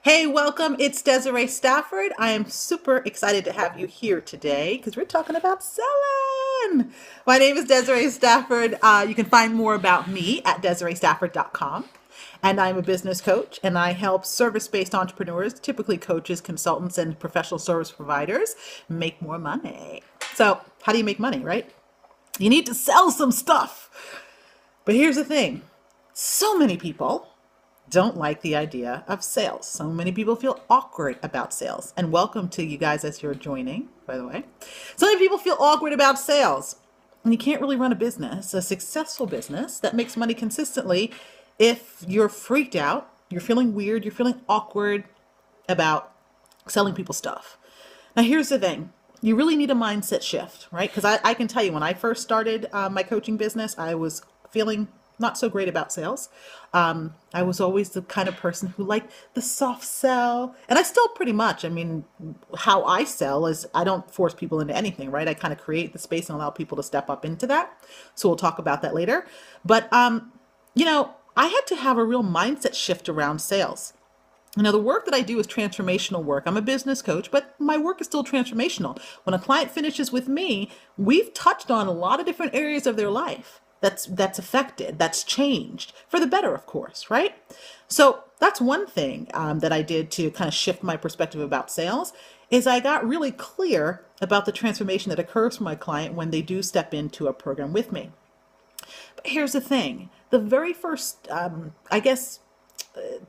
Hey, welcome. It's Desiree Stafford. I am super excited to have you here today because we're talking about selling. My name is Desiree Stafford. You can find more about me at DesireeStafford.com. And I'm a business coach and I help service-based entrepreneurs, typically coaches, consultants, and professional service providers, make more money. So, how do you make money, right? You need to sell some stuff. But here's the thing. So many people don't like the idea of sales. So many people feel awkward about sales. And welcome to you guys as you're joining, by the way. So many people feel awkward about sales. And you can't really run a business, a successful business that makes money consistently if you're freaked out, you're feeling weird, you're feeling awkward about selling people stuff. Now, here's the thing. You really need a mindset shift, right? Because I can tell you, when I first started my coaching business, I was feeling not so great about sales. I was always the kind of person who liked the soft sell. And I still pretty much, how I sell is I don't force people into anything, right? I kind of create the space and allow people to step up into that. So we'll talk about that later. But, I had to have a real mindset shift around sales. The work that I do is transformational work. I'm a business coach, but my work is still transformational. When a client finishes with me, we've touched on a lot of different areas of their life that's affected, that's changed for the better, of course, right? So that's one thing that I did to kind of shift my perspective about sales is I got really clear about the transformation that occurs for my client when they do step into a program with me. But here's the thing. The very first,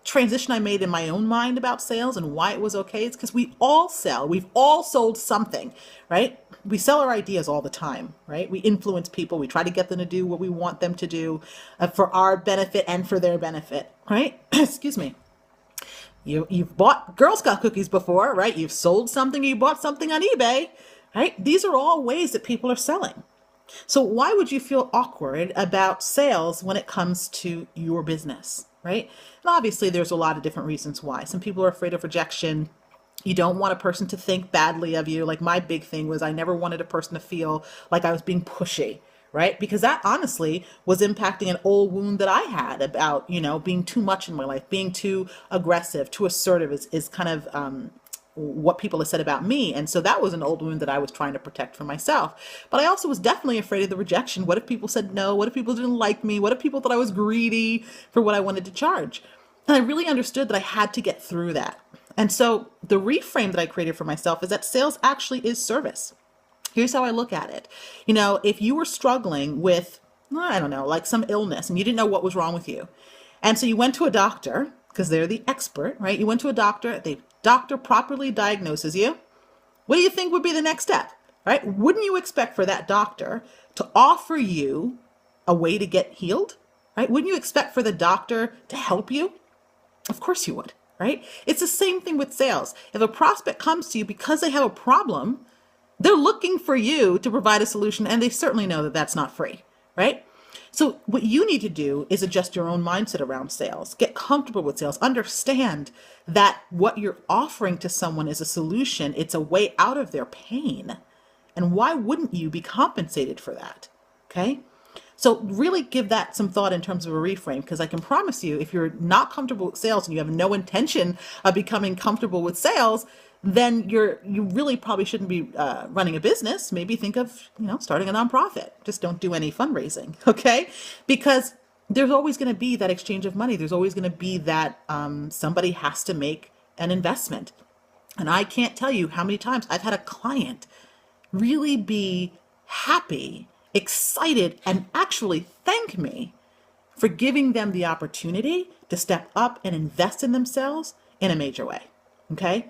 transition I made in my own mind about sales and why it was okay is because we all sell. We've all sold something, right? We sell our ideas all the time, right? We influence people. We try to get them to do what we want them to do for our benefit and for their benefit, right? Excuse me. You've bought Girl Scout cookies before, right? You've sold something, you bought something on eBay, right? These are all ways that people are selling. So why would you feel awkward about sales when it comes to your business, right? And obviously there's a lot of different reasons why. Some people are afraid of rejection. You don't want a person to think badly of you. Like my big thing was I never wanted a person to feel like I was being pushy, right? Because that honestly was impacting an old wound that I had about, being too much in my life, being too aggressive, too assertive is kind of what people have said about me. And so that was an old wound that I was trying to protect for myself. But I also was definitely afraid of the rejection. What if people said no? What if people didn't like me? What if people thought I was greedy for what I wanted to charge? And I really understood that I had to get through that. And so the reframe that I created for myself is that sales actually is service. Here's how I look at it. If you were struggling with, I don't know, like some illness and you didn't know what was wrong with you. And so you went to a doctor because they're the expert, right? You went to a doctor, the doctor properly diagnoses you. What do you think would be the next step, right? Wouldn't you expect for that doctor to offer you a way to get healed, right? Wouldn't you expect for the doctor to help you? Of course you would, right? It's the same thing with sales. If a prospect comes to you because they have a problem, they're looking for you to provide a solution, and they certainly know that that's not free, right? So what you need to do is adjust your own mindset around sales, get comfortable with sales, understand that what you're offering to someone is a solution. It's a way out of their pain. And why wouldn't you be compensated for that? Okay. So really give that some thought in terms of a reframe, because I can promise you, if you're not comfortable with sales and you have no intention of becoming comfortable with sales, then you really probably shouldn't be running a business. Maybe think of, starting a nonprofit. Just don't do any fundraising, okay? Because there's always going to be that exchange of money. There's always going to be that somebody has to make an investment. And I can't tell you how many times I've had a client really be happy, excited, and actually thank me for giving them the opportunity to step up and invest in themselves in a major way, okay?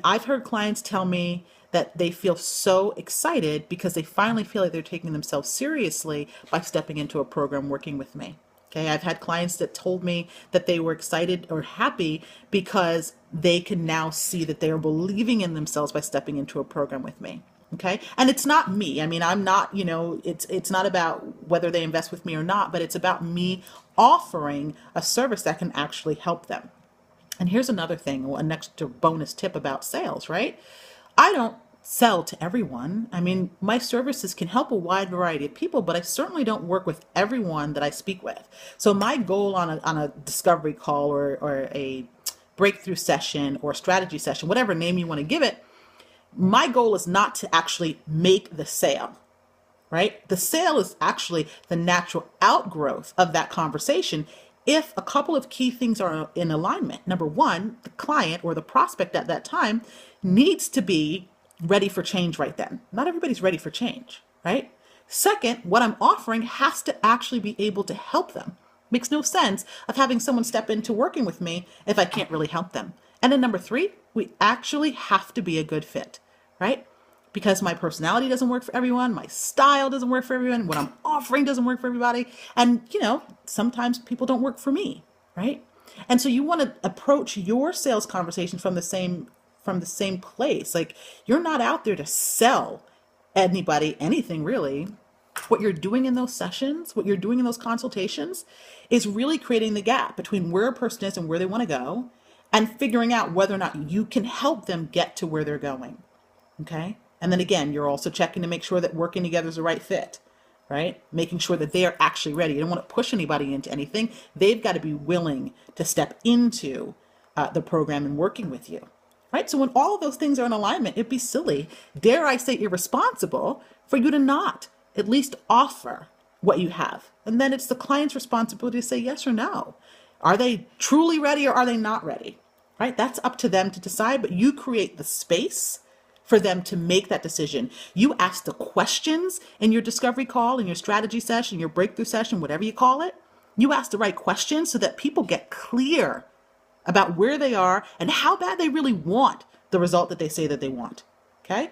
I've heard clients tell me that they feel so excited because they finally feel like they're taking themselves seriously by stepping into a program working with me. Okay, I've had clients that told me that they were excited or happy because they can now see that they are believing in themselves by stepping into a program with me. Okay, and it's not me. I'm not, it's not about whether they invest with me or not, but it's about me offering a service that can actually help them. And here's another thing, an extra bonus tip about sales, right? I don't sell to everyone. My services can help a wide variety of people, but I certainly don't work with everyone that I speak with. So my goal on a discovery call or a breakthrough session or strategy session, whatever name you want to give it, my goal is not to actually make the sale, right? The sale is actually the natural outgrowth of that conversation if a couple of key things are in alignment. Number one, the client or the prospect at that time needs to be ready for change right then. Not everybody's ready for change, right? Second, what I'm offering has to actually be able to help them. Makes no sense of having someone step into working with me if I can't really help them. And then number three, we actually have to be a good fit, right? Because my personality doesn't work for everyone, my style doesn't work for everyone, what I'm offering doesn't work for everybody. And, sometimes people don't work for me, right? And so you want to approach your sales conversation from the same place. Like, you're not out there to sell anybody anything really. What you're doing in those sessions, what you're doing in those consultations is really creating the gap between where a person is and where they want to go, and figuring out whether or not you can help them get to where they're going. Okay. And then again, you're also checking to make sure that working together is the right fit, right? Making sure that they are actually ready. You don't want to push anybody into anything. They've got to be willing to step into the program and working with you, right? So when all of those things are in alignment, it'd be silly, dare I say irresponsible, for you to not at least offer what you have. And then it's the client's responsibility to say yes or no. Are they truly ready or are they not ready, right? That's up to them to decide, but you create the space for them to make that decision. You ask the questions in your discovery call, in your strategy session, your breakthrough session, whatever you call it. You ask the right questions so that people get clear about where they are and how bad they really want the result that they say that they want. Okay?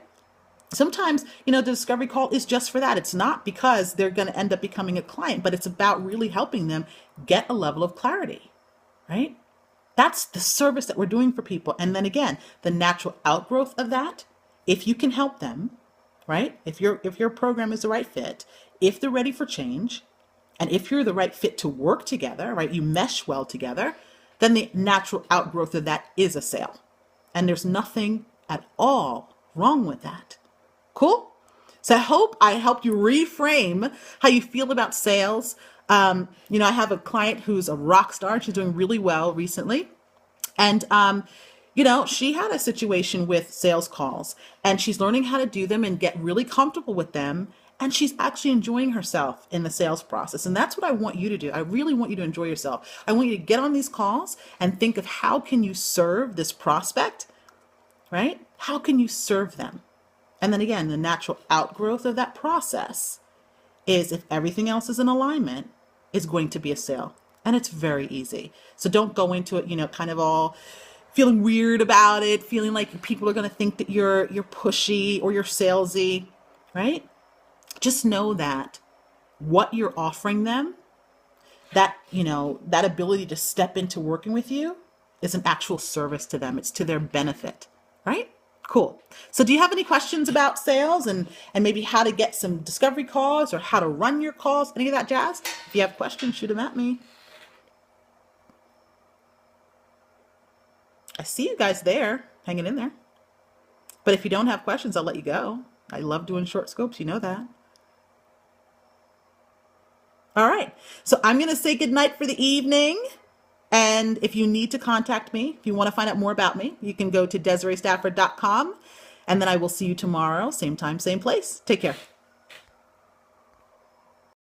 Sometimes, the discovery call is just for that. It's not because they're going to end up becoming a client, but it's about really helping them get a level of clarity, right? That's the service that we're doing for people. And then again, the natural outgrowth of that, if you can help them, right? If your program is the right fit, if they're ready for change, and if you're the right fit to work together, right? You mesh well together, then the natural outgrowth of that is a sale. And there's nothing at all wrong with that. Cool? So I hope I helped you reframe how you feel about sales. I have a client who's a rock star. She's doing really well recently. And, she had a situation with sales calls, and she's learning how to do them and get really comfortable with them. And she's actually enjoying herself in the sales process. And that's what I want you to do. I really want you to enjoy yourself. I want you to get on these calls and think of how can you serve this prospect, right? How can you serve them? And then again, the natural outgrowth of that process is, if everything else is in alignment, is going to be a sale. And it's very easy. So don't go into it, kind of all feeling weird about it, feeling like people are going to think that you're pushy or you're salesy, right? Just know that what you're offering them, that ability to step into working with you, is an actual service to them. It's to their benefit, right? Cool. So do you have any questions about sales and maybe how to get some discovery calls or how to run your calls, any of that jazz? If you have questions, shoot them at me. I see you guys there, hanging in there. But if you don't have questions, I'll let you go. I love doing short scopes, you know that. All right. So I'm going to say goodnight for the evening. And if you need to contact me, if you want to find out more about me, you can go to DesireeStafford.com. And then I will see you tomorrow, same time, same place. Take care.